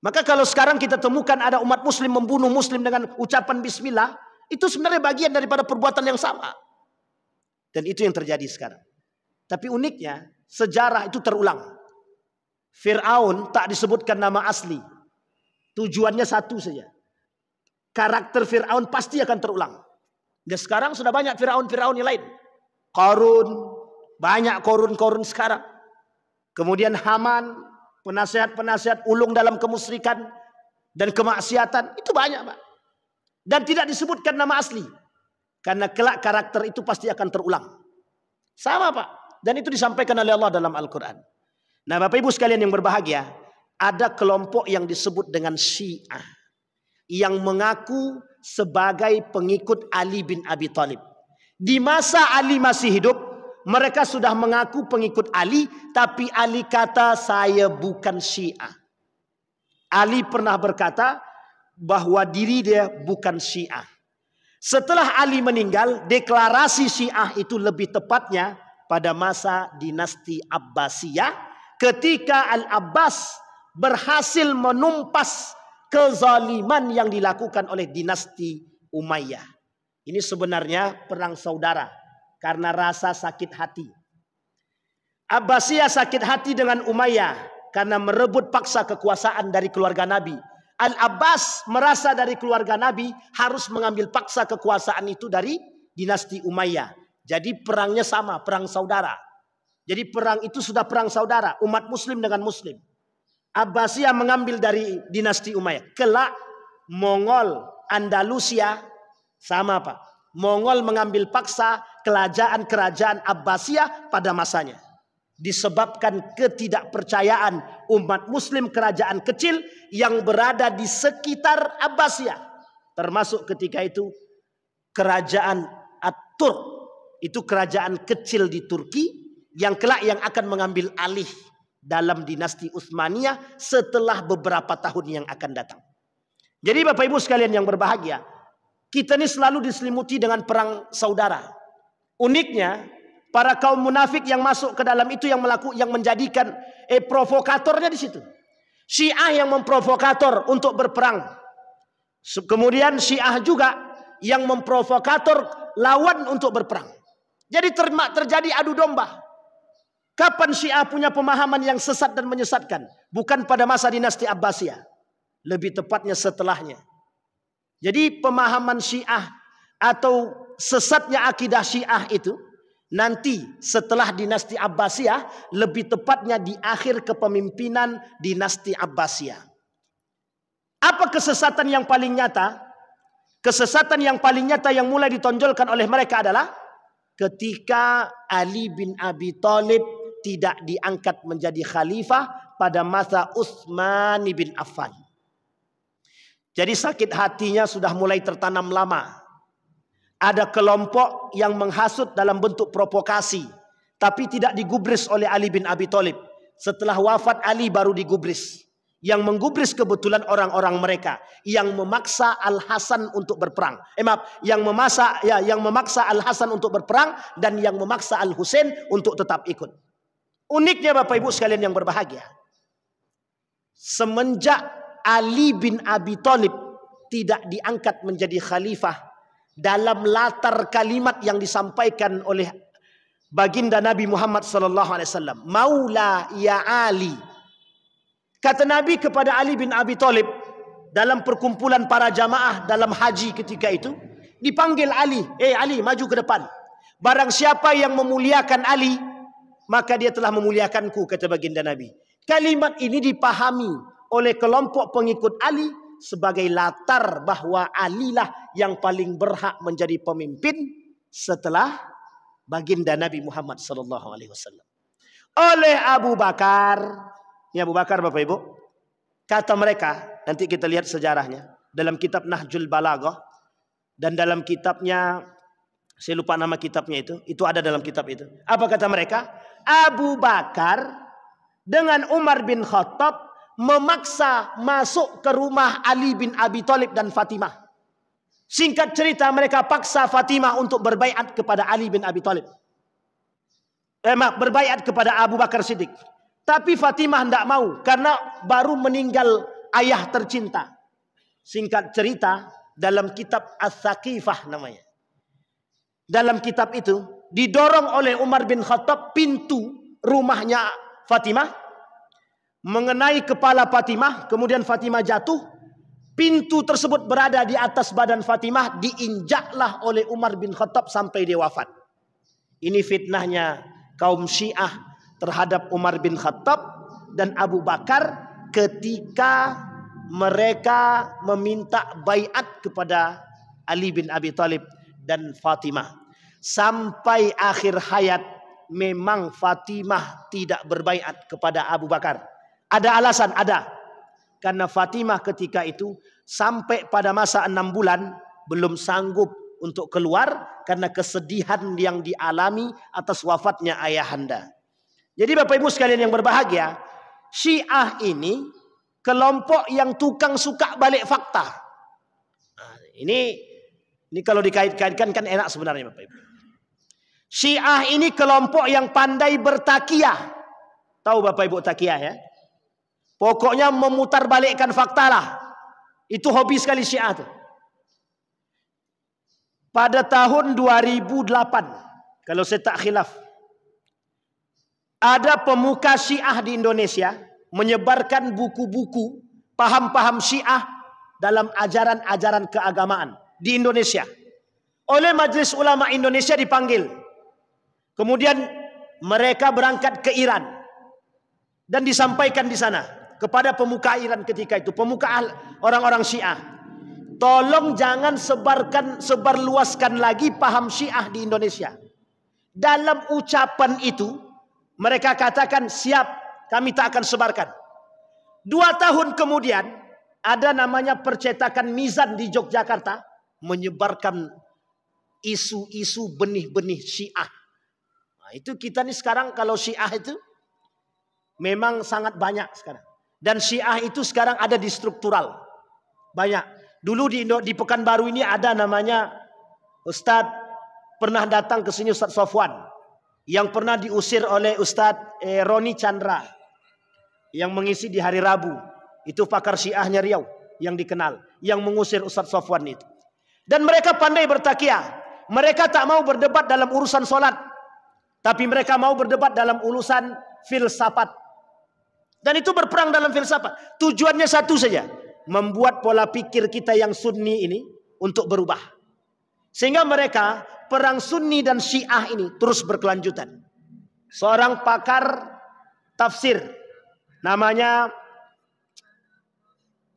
Maka kalau sekarang kita temukan ada umat muslim membunuh muslim dengan ucapan Bismillah, itu sebenarnya bagian daripada perbuatan yang sama. Dan itu yang terjadi sekarang. Tapi uniknya, sejarah itu terulang. Fir'aun tak disebutkan nama asli. Tujuannya satu saja. Karakter Fir'aun pasti akan terulang. Dan sekarang sudah banyak Fir'aun yang lain. Qarun, banyak Qarun sekarang. Kemudian Haman, penasihat-penasihat ulung dalam kemusyrikan dan kemaksiatan, itu banyak Pak. Dan tidak disebutkan nama asli. Karena kelak karakter itu pasti akan terulang. Sama Pak. Dan itu disampaikan oleh Allah dalam Al-Quran. Nah Bapak Ibu sekalian yang berbahagia, ada kelompok yang disebut dengan Syiah. Yang mengaku sebagai pengikut Ali bin Abi Thalib. Di masa Ali masih hidup, mereka sudah mengaku pengikut Ali, tapi Ali kata saya bukan Syiah. Ali pernah berkata bahwa diri dia bukan Syiah. Setelah Ali meninggal, deklarasi Syiah itu lebih tepatnya pada masa dinasti Abbasiyah, ketika Al-Abbas berhasil menumpas kezaliman yang dilakukan oleh dinasti Umayyah. Ini sebenarnya perang saudara karena rasa sakit hati. Abbasiyah sakit hati dengan Umayyah karena merebut paksa kekuasaan dari keluarga Nabi. Al-Abbas merasa dari keluarga Nabi harus mengambil paksa kekuasaan itu dari dinasti Umayyah. Jadi perangnya sama, perang saudara. Jadi perang itu sudah perang saudara, umat muslim dengan muslim. Abbasiyah mengambil dari dinasti Umayyah. Kelak Mongol Andalusia sama Pak. Mongol mengambil paksa kerajaan Abbasiyah pada masanya. Disebabkan ketidakpercayaan umat muslim kerajaan kecil yang berada di sekitar Abbasiyah. Termasuk ketika itu kerajaan At-Turk. Itu kerajaan kecil di Turki yang kelak yang akan mengambil alih dalam dinasti Utsmaniyah setelah beberapa tahun yang akan datang. Jadi Bapak Ibu sekalian yang berbahagia, kita ini selalu diselimuti dengan perang saudara. Uniknya, para kaum munafik yang masuk ke dalam itu yang menjadikan provokatornya di situ. Syiah yang memprovokator untuk berperang. Kemudian Syiah juga yang memprovokator lawan untuk berperang. Jadi terjadi adu domba. Kapan Syiah punya pemahaman yang sesat dan menyesatkan? Bukan pada masa dinasti Abbasiyah. Lebih tepatnya setelahnya. Jadi pemahaman Syiah atau sesatnya akidah Syiah itu nanti setelah dinasti Abbasiyah, lebih tepatnya di akhir kepemimpinan dinasti Abbasiyah. Apa kesesatan yang paling nyata? Kesesatan yang paling nyata yang mulai ditonjolkan oleh mereka adalah ketika Ali bin Abi Thalib tidak diangkat menjadi khalifah pada masa Utsman bin Affan. Jadi sakit hatinya sudah mulai tertanam lama. Ada kelompok yang menghasut dalam bentuk provokasi, tapi tidak digubris oleh Ali bin Abi Thalib. Setelah wafat Ali baru digubris. Yang menggubris kebetulan orang-orang mereka yang memaksa Al-Hasan untuk berperang. Yang memaksa Al-Hasan untuk berperang dan yang memaksa Al-Husain untuk tetap ikut. Uniknya Bapak Ibu sekalian yang berbahagia, semenjak Ali bin Abi Thalib tidak diangkat menjadi khalifah, dalam latar kalimat yang disampaikan oleh baginda Nabi Muhammad SAW, Maula ya Ali. Kata Nabi kepada Ali bin Abi Thalib dalam perkumpulan para jamaah dalam haji ketika itu, dipanggil Ali, Ali maju ke depan. Barang siapa yang memuliakan Ali, maka dia telah memuliakanku, kata baginda Nabi. Kalimat ini dipahami oleh kelompok pengikut Ali sebagai latar bahwa Ali lah yang paling berhak menjadi pemimpin setelah baginda Nabi Muhammad SAW. Oleh Abu Bakar. Ini Abu Bakar Bapak Ibu. Kata mereka, nanti kita lihat sejarahnya dalam kitab Nahjul Balaghah dan dalam kitabnya, saya lupa nama kitabnya itu ada dalam kitab itu. Apa kata mereka? Abu Bakar dengan Umar bin Khattab memaksa masuk ke rumah Ali bin Abi Thalib dan Fatimah. Singkat cerita, mereka paksa Fatimah untuk berbaiat kepada Ali bin Abi Thalib. Berbaiat kepada Abu Bakar Siddiq. Tapi Fatimah tidak mau karena baru meninggal ayah tercinta. Singkat cerita, dalam kitab As-Saqifah namanya. Dalam kitab itu didorong oleh Umar bin Khattab pintu rumahnya Fatimah mengenai kepala Fatimah, kemudian Fatimah jatuh. Pintu tersebut berada di atas badan Fatimah, diinjaklah oleh Umar bin Khattab sampai dia wafat. Ini fitnahnya kaum Syiah terhadap Umar bin Khattab dan Abu Bakar ketika mereka meminta baiat kepada Ali bin Abi Thalib dan Fatimah. Sampai akhir hayat memang Fatimah tidak berbaiat kepada Abu Bakar. Ada alasan, ada. Karena Fatimah ketika itu sampai pada masa 6 bulan belum sanggup untuk keluar karena kesedihan yang dialami atas wafatnya ayahanda. Jadi Bapak Ibu sekalian yang berbahagia, Syiah ini kelompok yang tukang suka balik fakta. Nah, ini kalau dikait-kaitkan kan enak sebenarnya Bapak Ibu. Syiah ini kelompok yang pandai bertakiyah. Tahu Bapak Ibu takiyah ya? Pokoknya memutarbalikkan fakta lah. Itu hobi sekali Syiah tuh. Pada tahun 2008, kalau saya tak khilaf, ada pemuka Syiah di Indonesia menyebarkan buku-buku paham-paham Syiah dalam ajaran-ajaran keagamaan di Indonesia. Oleh Majelis Ulama Indonesia dipanggil. Kemudian mereka berangkat ke Iran dan disampaikan di sana kepada pemuka Iran ketika itu, pemuka orang-orang Syiah. Tolong jangan sebarluaskan lagi paham Syiah di Indonesia. Dalam ucapan itu mereka katakan, siap, kami tak akan sebarkan. 2 tahun kemudian, ada namanya percetakan Mizan di Yogyakarta, menyebarkan isu-isu benih-benih Syiah. Nah, itu kita nih sekarang kalau Syiah itu memang sangat banyak sekarang. Dan Syiah itu sekarang ada di struktural. Banyak. Dulu di Pekanbaru ini ada namanya Ustadz, pernah datang ke sini Ustadz Sofwan. Yang pernah diusir oleh Ustadz Roni Chandra. Yang mengisi di hari Rabu. Itu pakar Syiahnya Riau yang dikenal. Yang mengusir Ustadz Sofwan itu. Dan mereka pandai bertakiyah. Mereka tak mau berdebat dalam urusan sholat. Tapi mereka mau berdebat dalam urusan filsafat. Dan itu berperang dalam filsafat. Tujuannya satu saja. Membuat pola pikir kita yang sunni ini untuk berubah. Sehingga mereka, perang Sunni dan Syiah ini terus berkelanjutan. Seorang pakar tafsir, namanya,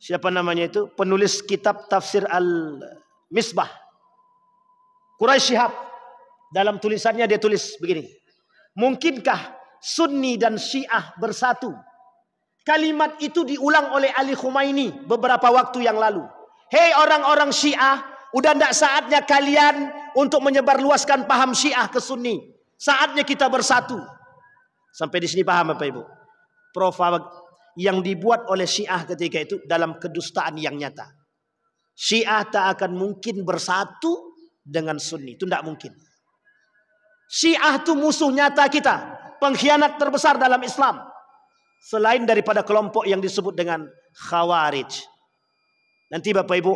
siapa namanya itu? Penulis kitab tafsir Al-Misbah, Quraisy Shihab. Dalam tulisannya dia tulis begini. Mungkinkah Sunni dan Syiah bersatu? Kalimat itu diulang oleh Ali Khumaini beberapa waktu yang lalu. Hei orang-orang Syiah, udah tidak saatnya kalian untuk menyebarluaskan paham Syiah ke Sunni. Saatnya kita bersatu. Sampai di sini paham Bapak Ibu? Yang dibuat oleh Syiah ketika itu dalam kedustaan yang nyata. Syiah tak akan mungkin bersatu dengan Sunni. Itu tidak mungkin. Syiah itu musuh nyata kita. Pengkhianat terbesar dalam Islam. Selain daripada kelompok yang disebut dengan Khawarij. Nanti Bapak Ibu,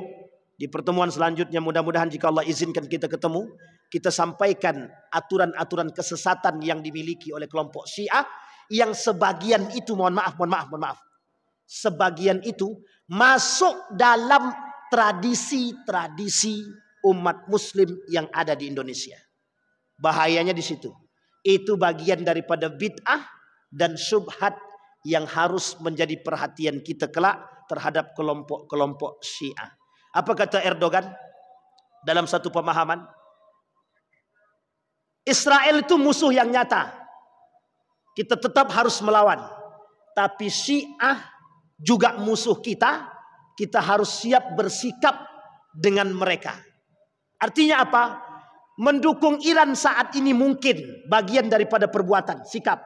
di pertemuan selanjutnya mudah-mudahan jika Allah izinkan kita ketemu, kita sampaikan aturan-aturan kesesatan yang dimiliki oleh kelompok Syiah, yang sebagian itu, mohon maaf, sebagian itu masuk dalam tradisi-tradisi umat muslim yang ada di Indonesia. Bahayanya di situ. Itu bagian daripada bid'ah dan syubhat yang harus menjadi perhatian kita kelak terhadap kelompok-kelompok Syiah. Apa kata Erdogan dalam satu pemahaman? Israel itu musuh yang nyata. Kita tetap harus melawan. Tapi Syiah juga musuh kita. Kita harus siap bersikap dengan mereka. Artinya apa? Mendukung Iran saat ini mungkin bagian daripada perbuatan, sikap.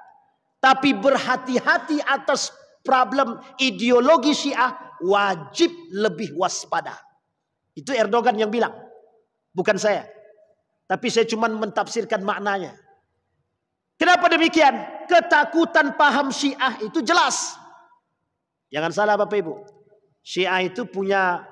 Tapi berhati-hati atas problem ideologi Syiah, wajib lebih waspada. Itu Erdogan yang bilang, bukan saya. Tapi saya cuma mentafsirkan maknanya. Kenapa demikian? Ketakutan paham Syiah itu jelas. Jangan salah Bapak Ibu. Syiah itu punya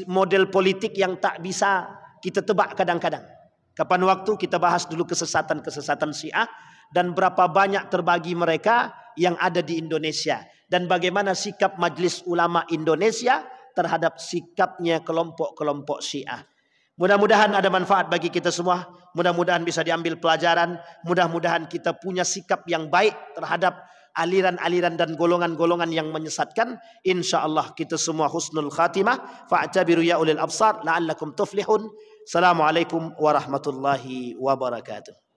model politik yang tak bisa kita tebak kadang-kadang. Kapan waktu kita bahas dulu kesesatan-kesesatan Syiah. Dan berapa banyak terbagi mereka yang ada di Indonesia. Dan bagaimana sikap Majelis Ulama Indonesia terhadap sikapnya kelompok-kelompok Syiah. Mudah-mudahan ada manfaat bagi kita semua. Mudah-mudahan bisa diambil pelajaran. Mudah-mudahan kita punya sikap yang baik terhadap aliran-aliran dan golongan-golongan yang menyesatkan. InsyaAllah kita semua husnul khatimah. Fa'tabiru ya ulil absar la'allakum tuflihun. Assalamualaikum warahmatullahi wabarakatuh.